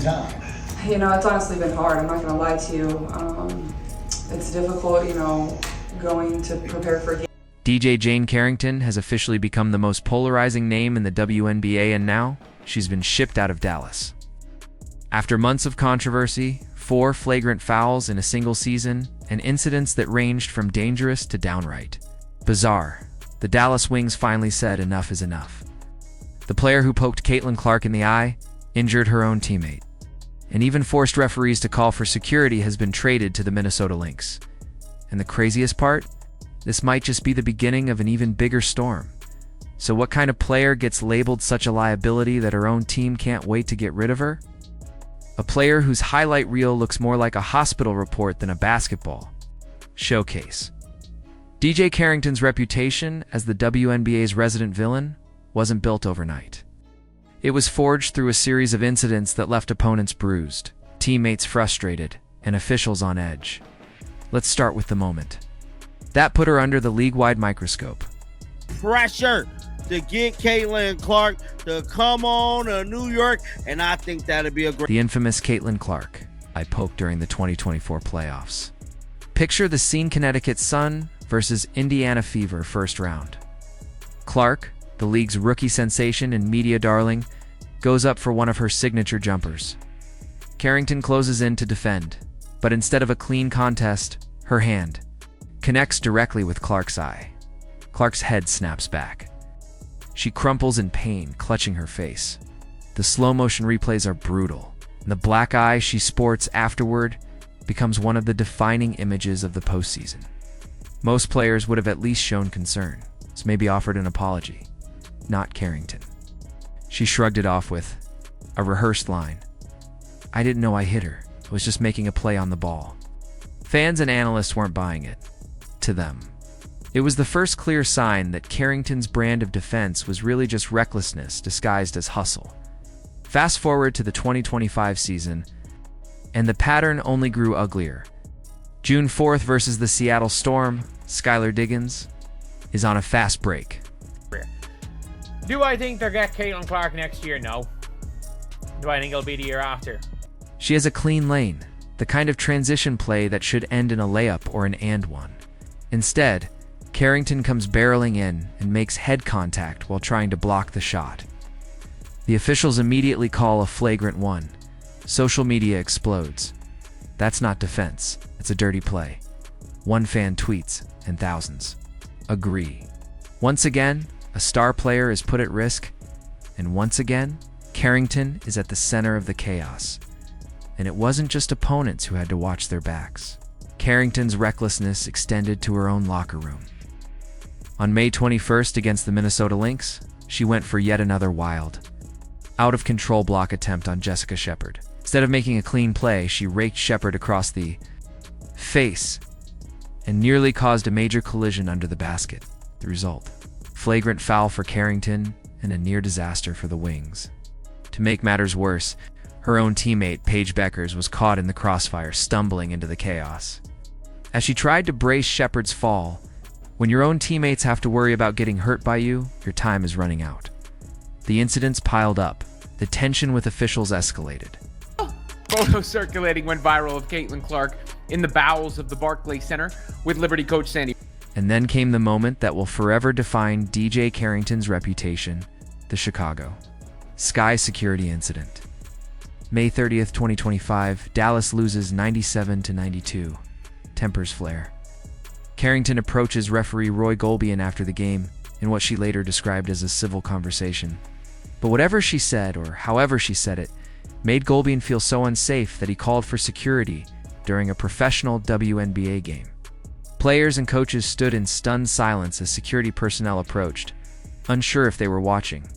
time. You know, it's honestly been hard. I'm not going to lie to you. It's difficult, you know, going to prepare for a game. DJ Jane Carrington has officially become the most polarizing name in the WNBA, and now she's been shipped out of Dallas. After months of controversy, 4 flagrant fouls in a single season, and incidents that ranged from dangerous to downright bizarre, the Dallas Wings finally said enough is enough. The player who poked Caitlin Clark in the eye injured her own teammate, and even forced referees to call for security has been traded to the Minnesota Lynx. And the craziest part? This might just be the beginning of an even bigger storm. So what kind of player gets labeled such a liability that her own team can't wait to get rid of her? A player whose highlight reel looks more like a hospital report than a basketball showcase. DJ Carrington's reputation as the WNBA's resident villain wasn't built overnight. It was forged through a series of incidents that left opponents bruised, teammates frustrated, and officials on edge. Let's start with the moment that put her under the league-wide microscope. Pressure to get Caitlin Clark to come on to New York, and I think that'd be a great... The infamous Caitlin Clark I poked during the 2024 playoffs. Picture the scene: Connecticut Sun versus Indiana Fever first round. Clark, the league's rookie sensation and media darling, goes up for one of her signature jumpers. Carrington closes in to defend, but instead of a clean contest, her hand connects directly with Clark's eye. Clark's head snaps back. She crumples in pain, clutching her face. The slow-motion replays are brutal, and the black eye she sports afterward becomes one of the defining images of the postseason. Most players would have at least shown concern, so maybe offered an apology. Not Carrington. She shrugged it off with a rehearsed line. "I didn't know I hit her. I was just making a play on the ball." Fans and analysts weren't buying it. To them, it was the first clear sign that Carrington's brand of defense was really just recklessness disguised as hustle. Fast forward to the 2025 season, and the pattern only grew uglier. June 4th versus the Seattle Storm, Skylar Diggins is on a fast break. Do I think they'll get Caitlin Clark next year? No. Do I think it'll be the year after? She has a clean lane, the kind of transition play that should end in a layup or an and one. Instead, Carrington comes barreling in and makes head contact while trying to block the shot. The officials immediately call a flagrant one. Social media explodes. That's not defense, it's a dirty play. One fan tweets, and thousands agree. Once again, a star player is put at risk, and once again, Carrington is at the center of the chaos. And it wasn't just opponents who had to watch their backs. Carrington's recklessness extended to her own locker room. On May 21st against the Minnesota Lynx, she went for yet another wild, out-of-control block attempt on Jessica Shepard. Instead of making a clean play, she raked Shepard across the face and nearly caused a major collision under the basket. The result: flagrant foul for Carrington and a near disaster for the Wings. To make matters worse, her own teammate, Paige Beckers, was caught in the crossfire, stumbling into the chaos. As she tried to brace Shepard's fall, when your own teammates have to worry about getting hurt by you, your time is running out. The incidents piled up. The tension with officials escalated. Photo circulating went viral of Caitlin Clark in the bowels of the Barclays Center with Liberty coach Sandy. And then came the moment that will forever define DJ Carrington's reputation: the Chicago Sky security incident. May 30th, 2025, Dallas loses 97-92. Tempers flare. Carrington approaches referee Roy Golbian after the game in what she later described as a civil conversation. But whatever she said, or however she said it, made Golbian feel so unsafe that he called for security during a professional WNBA game. Players and coaches stood in stunned silence as security personnel approached, unsure if they were watching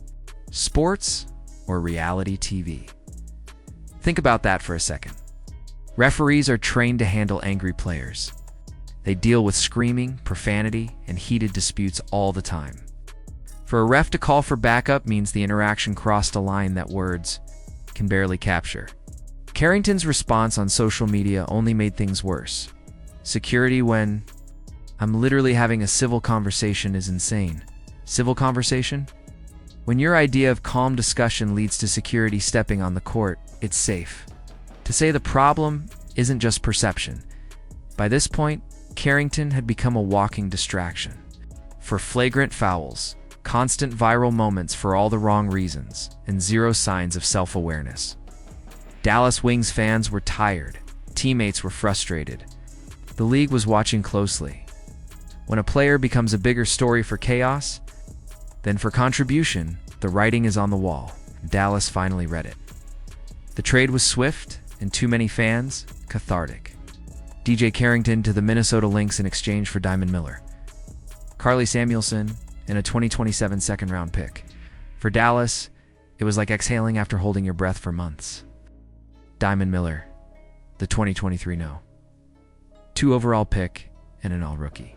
sports or reality TV. Think about that for a second. Referees are trained to handle angry players. They deal with screaming, profanity, and heated disputes all the time. For a ref to call for backup means the interaction crossed a line that words can barely capture. Carrington's response on social media only made things worse. Security when I'm literally having a civil conversation is insane. Civil conversation? When your idea of calm discussion leads to security stepping on the court, it's safe. To say the problem isn't just perception. By this point, Carrington had become a walking distraction. For flagrant fouls, constant viral moments for all the wrong reasons, and zero signs of self-awareness. Dallas Wings fans were tired. Teammates were frustrated. The league was watching closely. When a player becomes a bigger story for chaos than for contribution, the writing is on the wall. Dallas finally read it. The trade was swift, and too many fans, cathartic. DJ Carrington to the Minnesota Lynx in exchange for Diamond Miller. Carly Samuelson and a 2027 second-round pick. For Dallas, it was like exhaling after holding your breath for months. Diamond Miller, the 2023 no. 2 overall pick and an all-rookie.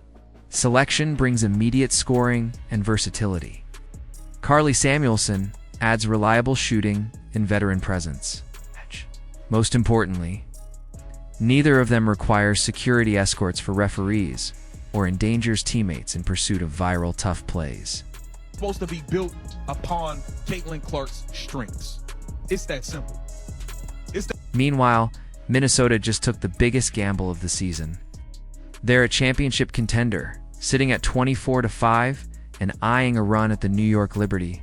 Selection brings immediate scoring and versatility. Carly Samuelson adds reliable shooting and veteran presence. Most importantly, neither of them requires security escorts for referees or endangers teammates in pursuit of viral tough plays. Supposed to be built upon Caitlin Clark's strengths. It's that simple. Meanwhile, Minnesota just took the biggest gamble of the season. They're a championship contender, sitting at 24-5 and eyeing a run at the New York Liberty.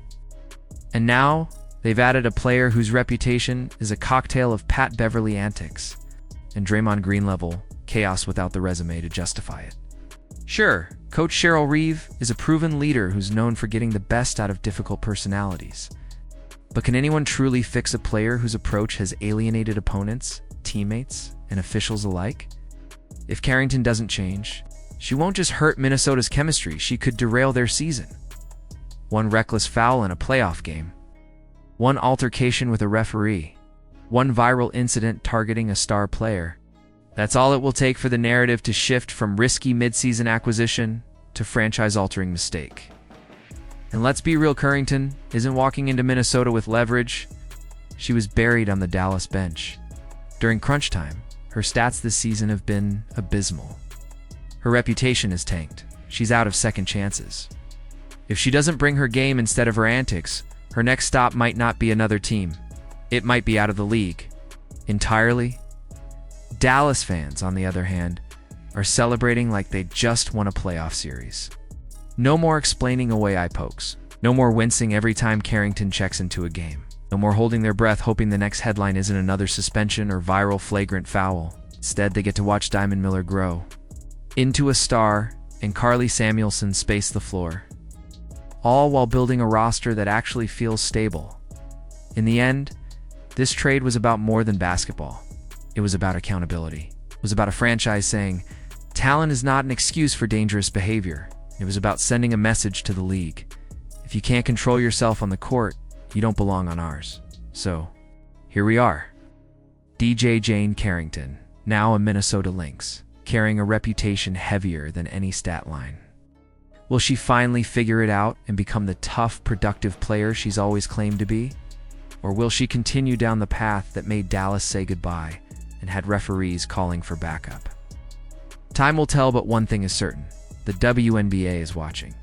And now, they've added a player whose reputation is a cocktail of Pat Beverly antics and Draymond Green level chaos without the resume to justify it. Sure, Coach Cheryl Reeve is a proven leader who's known for getting the best out of difficult personalities. But can anyone truly fix a player whose approach has alienated opponents, teammates, and officials alike? If Carrington doesn't change, she won't just hurt Minnesota's chemistry, she could derail their season. One reckless foul in a playoff game. One altercation with a referee. One viral incident targeting a star player. That's all it will take for the narrative to shift from risky midseason acquisition to franchise-altering mistake. And let's be real, Carrington isn't walking into Minnesota with leverage. She was buried on the Dallas bench. During crunch time, her stats this season have been abysmal. Her reputation is tanked. She's out of second chances. If she doesn't bring her game instead of her antics, her next stop might not be another team. It might be out of the league. Entirely. Dallas fans, on the other hand, are celebrating like they just won a playoff series. No more explaining away eye pokes. No more wincing every time Carrington checks into a game. No more holding their breath hoping the next headline isn't another suspension or viral flagrant foul. Instead, they get to watch Diamond Miller grow into a star and Carly Samuelson space the floor. All while building a roster that actually feels stable. In the end, this trade was about more than basketball. It was about accountability. It was about a franchise saying, talent is not an excuse for dangerous behavior. It was about sending a message to the league. If you can't control yourself on the court, you don't belong on ours. So, here we are. DJ Jane Carrington, now a Minnesota Lynx, carrying a reputation heavier than any stat line. Will she finally figure it out and become the tough, productive player she's always claimed to be? Or will she continue down the path that made Dallas say goodbye and had referees calling for backup? Time will tell, but one thing is certain. The WNBA is watching.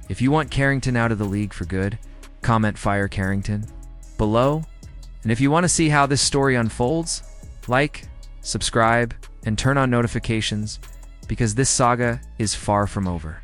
If you want Carrington out of the league for good, comment Fire Carrington below. And if you want to see how this story unfolds, like, subscribe, and turn on notifications because this saga is far from over.